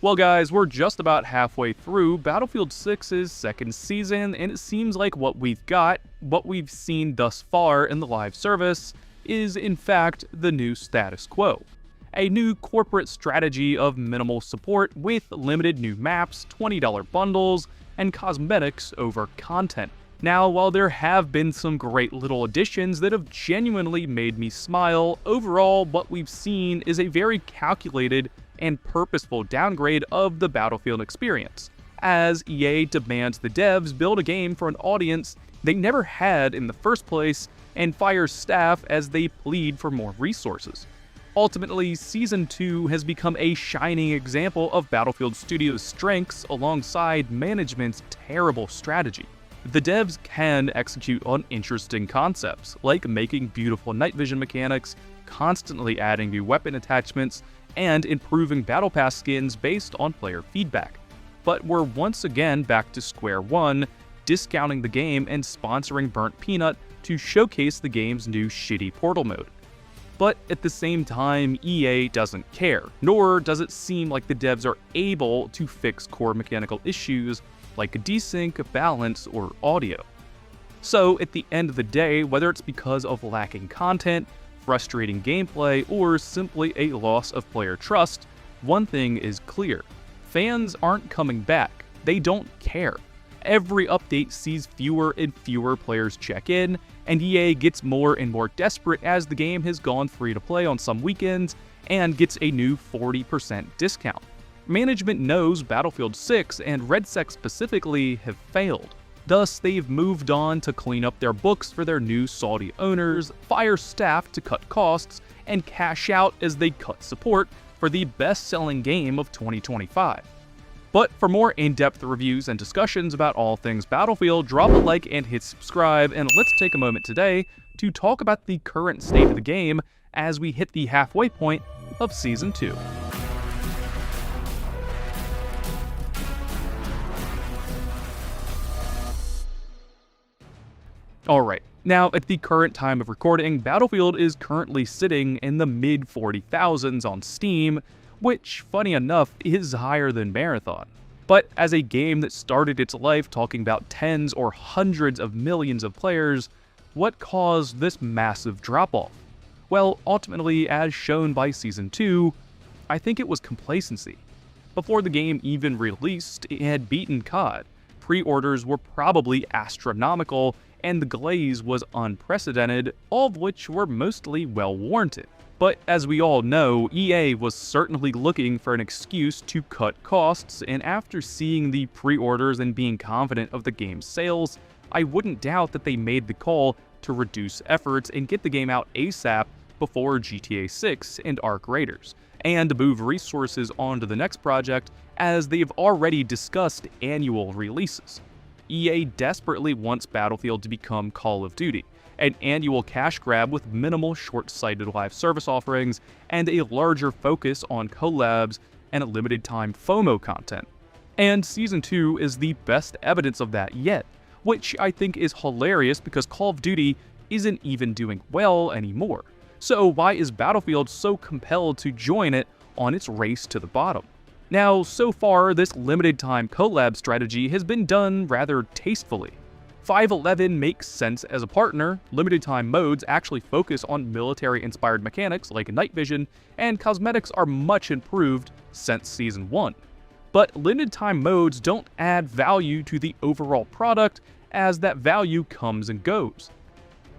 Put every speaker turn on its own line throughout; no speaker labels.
Well guys, we're just about halfway through Battlefield 6's second season, and it seems like what we've seen thus far in the live service, is in fact the new status quo. A new corporate strategy of minimal support with limited new maps, $20 bundles, and cosmetics over content. Now, while there have been some great little additions that have genuinely made me smile, overall what we've seen is a very calculated and purposeful downgrade of the Battlefield experience, as EA demands the devs build a game for an audience they never had in the first place and fires staff as they plead for more resources. Ultimately, Season 2 has become a shining example of Battlefield Studios' strengths alongside management's terrible strategy. The devs can execute on interesting concepts, like making beautiful night vision mechanics, constantly adding new weapon attachments, and improving Battle Pass skins based on player feedback. But we're once again back to square one, discounting the game and sponsoring Burnt Peanut to showcase the game's new shitty Portal mode. But at the same time, EA doesn't care, nor does it seem like the devs are able to fix core mechanical issues like desync, balance, or audio. So at the end of the day, whether it's because of lacking content, frustrating gameplay, or simply a loss of player trust, one thing is clear. Fans aren't coming back. They don't care. Every update sees fewer and fewer players check in, and EA gets more and more desperate as the game has gone free to play on some weekends and gets a new 40% discount. Management knows Battlefield 6 and RedSec specifically have failed. Thus, they've moved on to clean up their books for their new Saudi owners, fire staff to cut costs, and cash out as they cut support for the best-selling game of 2025. But for more in-depth reviews and discussions about all things Battlefield, drop a like and hit subscribe, and let's take a moment today to talk about the current state of the game as we hit the halfway point of Season 2. Alright, now at the current time of recording, Battlefield is currently sitting in the mid 40,000s on Steam, which, funny enough, is higher than Marathon. But as a game that started its life talking about tens or hundreds of millions of players, what caused this massive drop-off? Well, ultimately, as shown by Season 2, I think it was complacency. Before the game even released, it had beaten CoD. Pre-orders were probably astronomical, and the glaze was unprecedented, all of which were mostly well-warranted. But as we all know, EA was certainly looking for an excuse to cut costs, and after seeing the pre-orders and being confident of the game's sales, I wouldn't doubt that they made the call to reduce efforts and get the game out ASAP before GTA 6 and Arc Raiders, and move resources onto the next project as they've already discussed annual releases. EA desperately wants Battlefield to become Call of Duty, an annual cash grab with minimal short-sighted live service offerings and a larger focus on collabs and a limited-time FOMO content. And Season 2 is the best evidence of that yet, which I think is hilarious because Call of Duty isn't even doing well anymore. So why is Battlefield so compelled to join it on its race to the bottom? Now, so far, this limited-time collab strategy has been done rather tastefully. 511 makes sense as a partner, limited-time modes actually focus on military-inspired mechanics like night vision, and cosmetics are much improved since Season 1. But limited-time modes don't add value to the overall product, as that value comes and goes.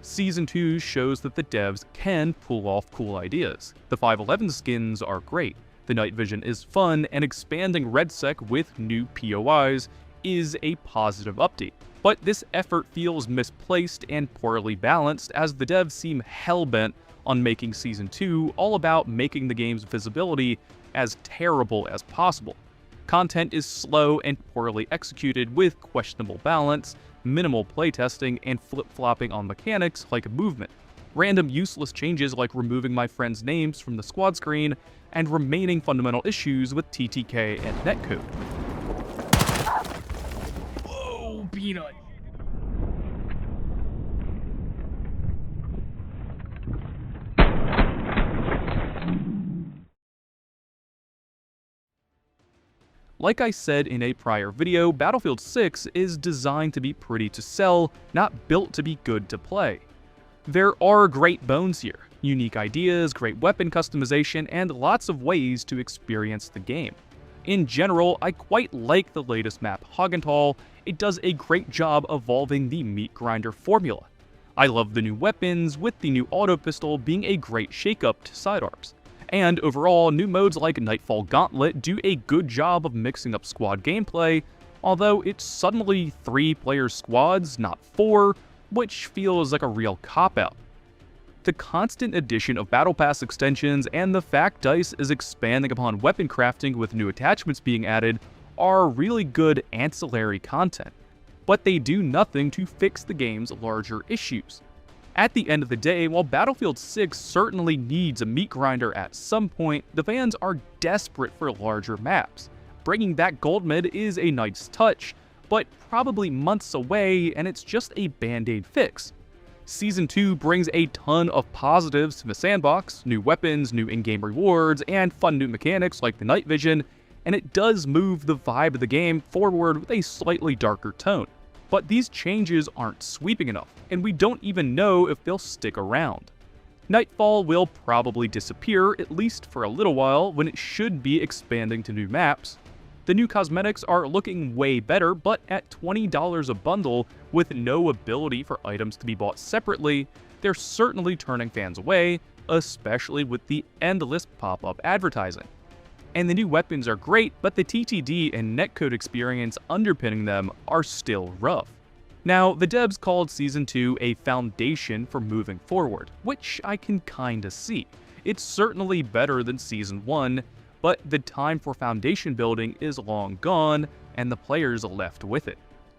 Season 2 shows that the devs can pull off cool ideas. The 511 skins are great. The night vision is fun, and expanding RedSec with new POIs is a positive update. But this effort feels misplaced and poorly balanced as the devs seem hell-bent on making Season 2 all about making the game's visibility as terrible as possible. Content is slow and poorly executed with questionable balance, minimal playtesting, and flip-flopping on mechanics like movement. Random useless changes like removing my friends' names from the squad screen, and remaining fundamental issues with TTK and netcode. Whoa, Peanut! Like I said in a prior video, Battlefield 6 is designed to be pretty to sell, not built to be good to play. There are great bones here, unique ideas, great weapon customization, and lots of ways to experience the game. In general, I quite like the latest map, Hoggenthal. It does a great job evolving the meat grinder formula. I love the new weapons, with the new auto pistol being a great shakeup to sidearms. And overall, new modes like Nightfall Gauntlet do a good job of mixing up squad gameplay, although it's suddenly 3-player squads, not 4, which feels like a real cop-out. The constant addition of Battle Pass extensions and the fact DICE is expanding upon weapon crafting with new attachments being added are really good ancillary content, but they do nothing to fix the game's larger issues. At the end of the day, while Battlefield 6 certainly needs a meat grinder at some point, the fans are desperate for larger maps. Bringing back Gold Mid is a nice touch, but probably months away, and it's just a band-aid fix. Season 2 brings a ton of positives to the sandbox, new weapons, new in-game rewards, and fun new mechanics like the night vision, and it does move the vibe of the game forward with a slightly darker tone. But these changes aren't sweeping enough, and we don't even know if they'll stick around. Nightfall will probably disappear, at least for a little while, when it should be expanding to new maps. The new cosmetics are looking way better, but at $20 a bundle with no ability for items to be bought separately, they're certainly turning fans away, especially with the endless pop-up advertising. And the new weapons are great, but the TTD and netcode experience underpinning them are still rough. Now, the devs called Season 2 a foundation for moving forward, which I can kinda see. It's certainly better than Season 1, but the time for foundation building is long gone, and the players are left with it.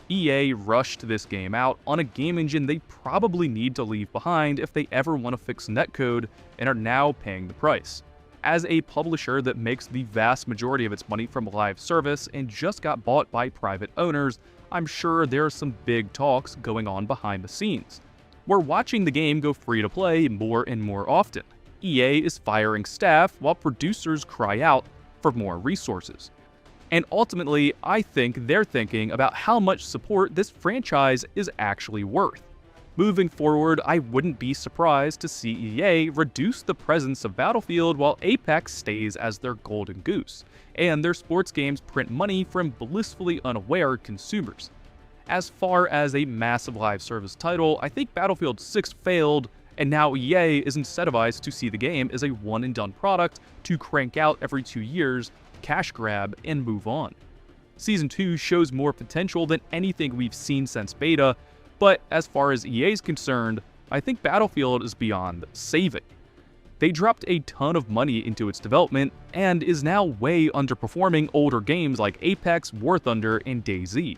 EA rushed this game out on a game engine they probably need to leave behind if they ever want to fix netcode, and are now paying the price. As a publisher that makes the vast majority of its money from live service and just got bought by private owners, I'm sure there are some big talks going on behind the scenes. We're watching the game go free to play more and more often. EA is firing staff while producers cry out for more resources. And ultimately, I think they're thinking about how much support this franchise is actually worth. Moving forward, I wouldn't be surprised to see EA reduce the presence of Battlefield while Apex stays as their golden goose, and their sports games print money from blissfully unaware consumers. As far as a massive live service title, I think Battlefield 6 failed, and now EA is incentivized to see the game as a one-and-done product to crank out every 2 years, cash grab, and move on. Season 2 shows more potential than anything we've seen since beta, but as far as EA is concerned, I think Battlefield is beyond saving. They dropped a ton of money into its development, and is now way underperforming older games like Apex, War Thunder, and DayZ.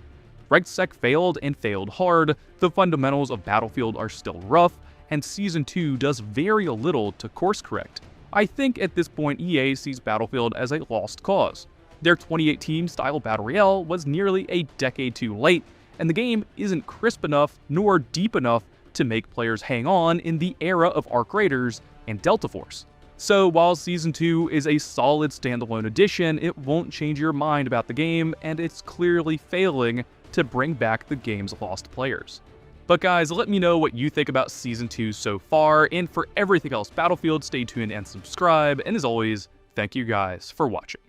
RegSec failed and failed hard, the fundamentals of Battlefield are still rough, and Season 2 does very little to course correct. I think at this point EA sees Battlefield as a lost cause. Their 2018 style Battle Royale was nearly a decade too late, and the game isn't crisp enough nor deep enough to make players hang on in the era of Arc Raiders and Delta Force. So while Season 2 is a solid standalone addition, it won't change your mind about the game, and it's clearly failing to bring back the game's lost players. But guys, let me know what you think about Season 2 so far, and for everything else Battlefield, stay tuned and subscribe, and as always, thank you guys for watching.